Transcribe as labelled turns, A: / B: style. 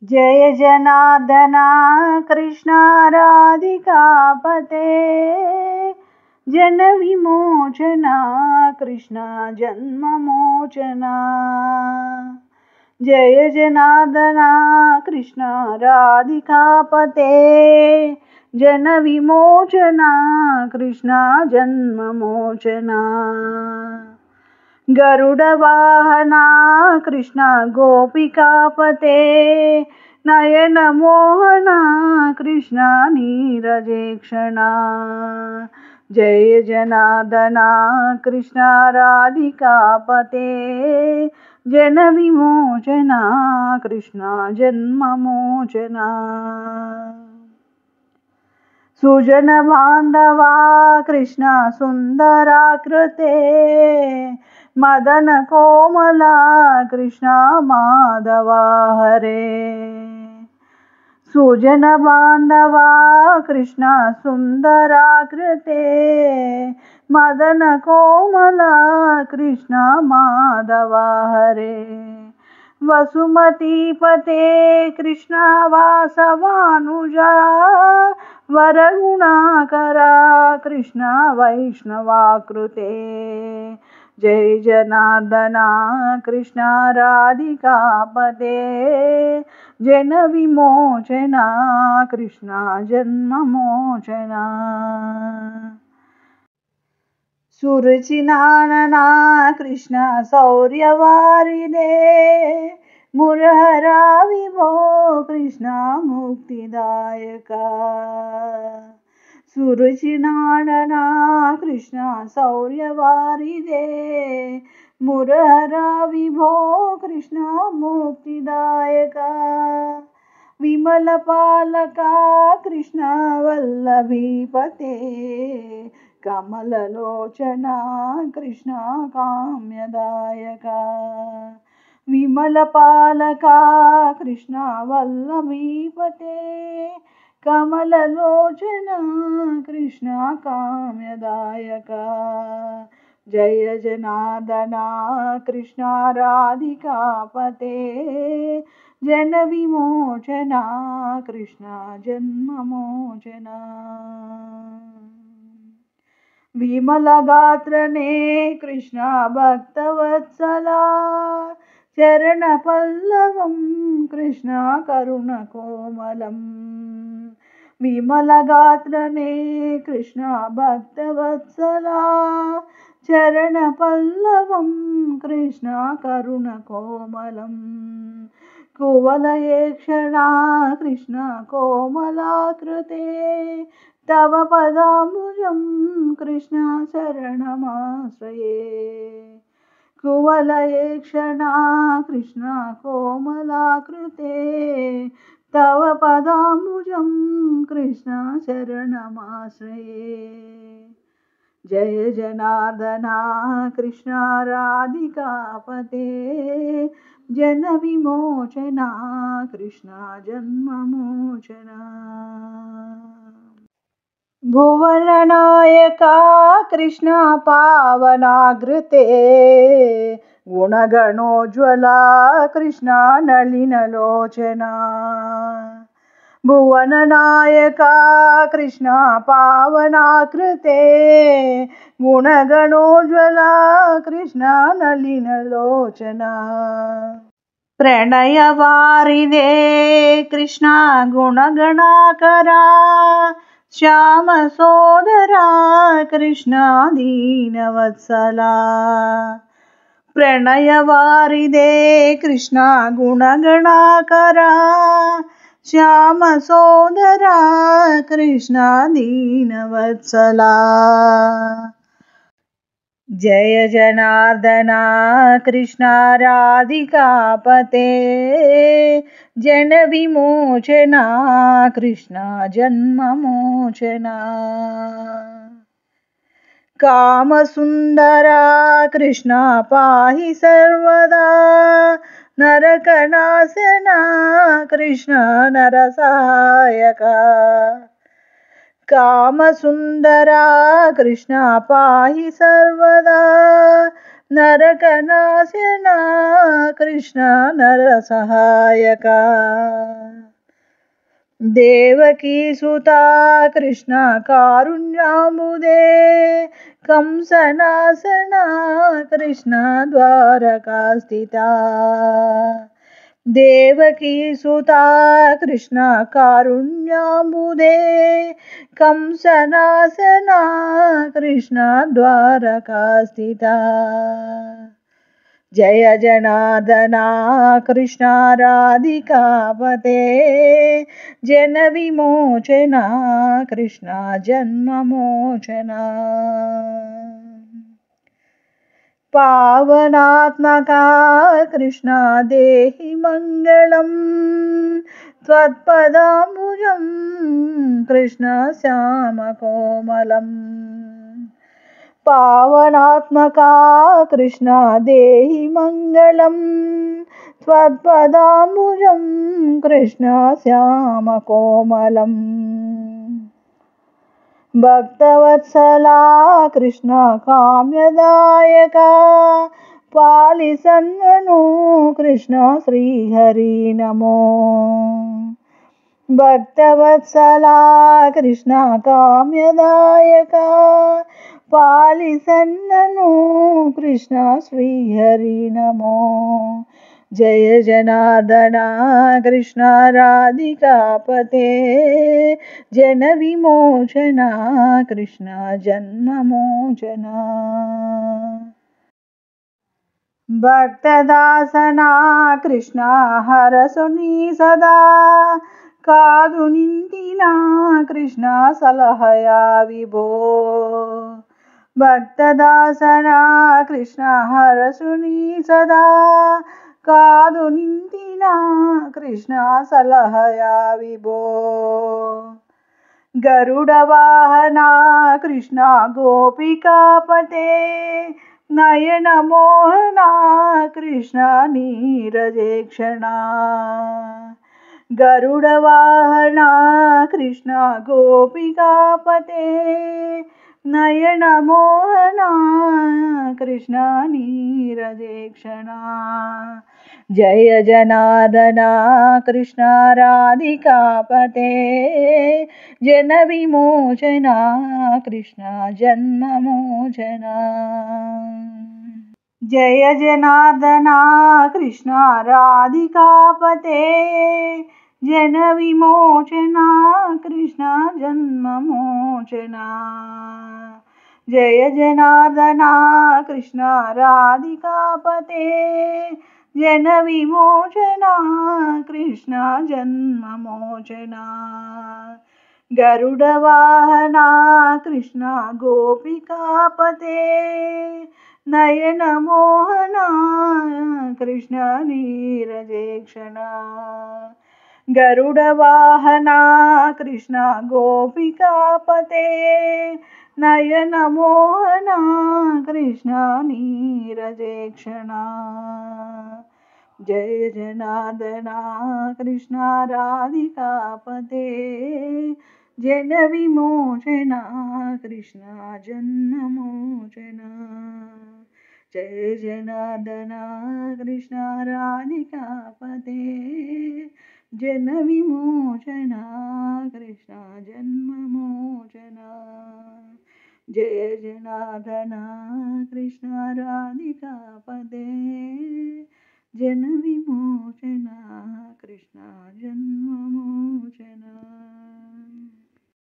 A: जय जनार्दना कृष्णा राधिकापते जन विमोचना कृष्णा जन्ममोचना। जय जनार्दना कृष्णा राधिकापते जन विमोचना कृष्णा जन्ममोचना। गरुड वाहना कृष्णा गोपिकापते नयन मोहना कृष्णा नीरजेक्षणा। जय जनार्दना कृष्णा राधिकापते जन विमोचना कृष्णा जन्ममोचना। सुजन बांधवा कृष्णा सुंदराकृते मदन कोमला कृष्णा माधवा हरे। सुजन बांधवा कृष्णा सुंदराकृते मदन कोमला कृष्णा माधवा हरे। वसुमतीपते कृष्णा वासवानुजा वरगुणाकरा कृष्णा वैष्णवाकृते। जय जनार्दना कृष्णा राधिकापते जन विमोचना कृष्णा जन्ममोचना। सुरचिनानना कृष्णा शौर्यवारिदे मुरहरा विभो कृष्णा मुक्तिदायका। सुरचिनानना कृष्णा शौर्यवारिदे मुरहरा विभो कृष्णा मुक्तिदायका। विमल पालका कृष्णा वल्लभीपते कमललोचना कृष्णा काम्यदायका। विमल पालका कृष्णा वल्लभीपते कमललोचना कृष्णा काम्यदायका। जय जनार्दना कृष्णा राधिकापते जन विमोचना कृष्णा जन्ममोचना। विमल गात्रने कृष्णा भक्तवत्सला चरण पल्लवं कृष्णा करुणकोमलम्। विमल गात्रने कृष्णा भक्तवत्सला चरण पल्लवं कृष्णा करुणकोमलम्। कुवलयेक्षणा कृष्णा कोमलाकृते तव पदाम्बुजं कृष्णा शरणमाश्रये। कुवलयेक्षणा कृष्णा कोमलाकृते तव पदाम्बुजं कृष्णा शरणमाश्रये। जय जनार्दना कृष्णा राधिकापते जन विमोचना कृष्णा जन्ममोचना। भुवननायका कृष्णा पावनाग्रते गुणगणोज्ज्वला कृष्णा नलिनलोचना। भुवननायका कृष्णा पावनाकृते गुणगणोज्ज्वला कृष्णा नलिनलोचना। प्रणयवारिदे कृष्णा गुणगणाकरा श्याम सोदरा कृष्णा दीनवत्सला। प्रणयवारिदे कृष्णा गुणगणाकरा श्याम सोदरा कृष्णा दीनवत्सला। जय जनार्दना कृष्णा राधिकापते जन विमोचना कृष्णा जन्ममोचना। कामसुन्दरा कृष्णा पाहि सर्वदा नरकनाशना कृष्णा नरसहायका। कामसुन्दरा कृष्णा पाहि सर्वदा नरकनाशना कृष्ण नरसहायका देवकी सुता कृष्ण कारुण्याम्बुदे कंसनासना कृष्ण द्वारकास्थिता देवकी सुता कृष्ण कारुण्याम्बुदे कंसनासना कृष्ण द्वारकास्थिता जय जनार्दना कृष्ण राधिकापते जनविमोचना कृष्ण जन्ममोचना पावनात्मका कृष्ण देहि मङ्गलम् त्वत्पदाम्बुजं कृष्ण श्यामकोमलम् पावनात्मका कृष्ण देहि मङ्गलम् त्वत्पदाम्बुजं कृष्ण श्यामकोमलम् भक्तवत्सला कृष्ण काम्यदायका पालिसन्ननु कृष्ण श्रीहरि नमो भक्तवत्सला कृष्ण काम्यदायका पालिसन्ननु कृष्ण श्रीहरि नमो जय जनार्दना कृष्ण राधिकापते जनविमोचना कृष्ण जन्ममोचना भक्तदासना कृष्ण हरसुनी सदा कादु निंतिना कृष्ण सलहया विभो भक्तदासना कृष्ण हरसुनी सदा कादु निंतिना कृष्ण सलहया विभो गरुडवाहना कृष्ण गोपिकापते नयनमोहना कृष्ण नीरजेक्षणा गरुडवाहना कृष्ण गोपिकापते नयनमोहना कृष्ण नीरजेक्षणा जय जनार्दना कृष्ण राधिकापते जनविमोचना कृष्ण जन्ममोचना जय जनार्दना कृष्ण राधिकापते जनविमोचना कृष्ण जन्ममोचना जय जनार्दना कृष्ण राधिकापते जनविमोचना कृष्ण जन्ममोचना गरुडवाहना कृष्ण गोपिकापते नयनमोहना कृष्ण नीरजेक्षणा गरुडवाहना कृष्ण गोपिकापते नयनमोहना कृष्ण नीरजेक्षणा जय जनार्दना कृष्ण राधिकापते जनविमोचना कृष्ण जन्ममोचना जय जनार्दना कृष्ण राधिकापते जनविमोचना कृष्ण जन्ममोचना जय जनार्दना कृष्ण राधिकापते जनविमोचना कृष्ण जन्म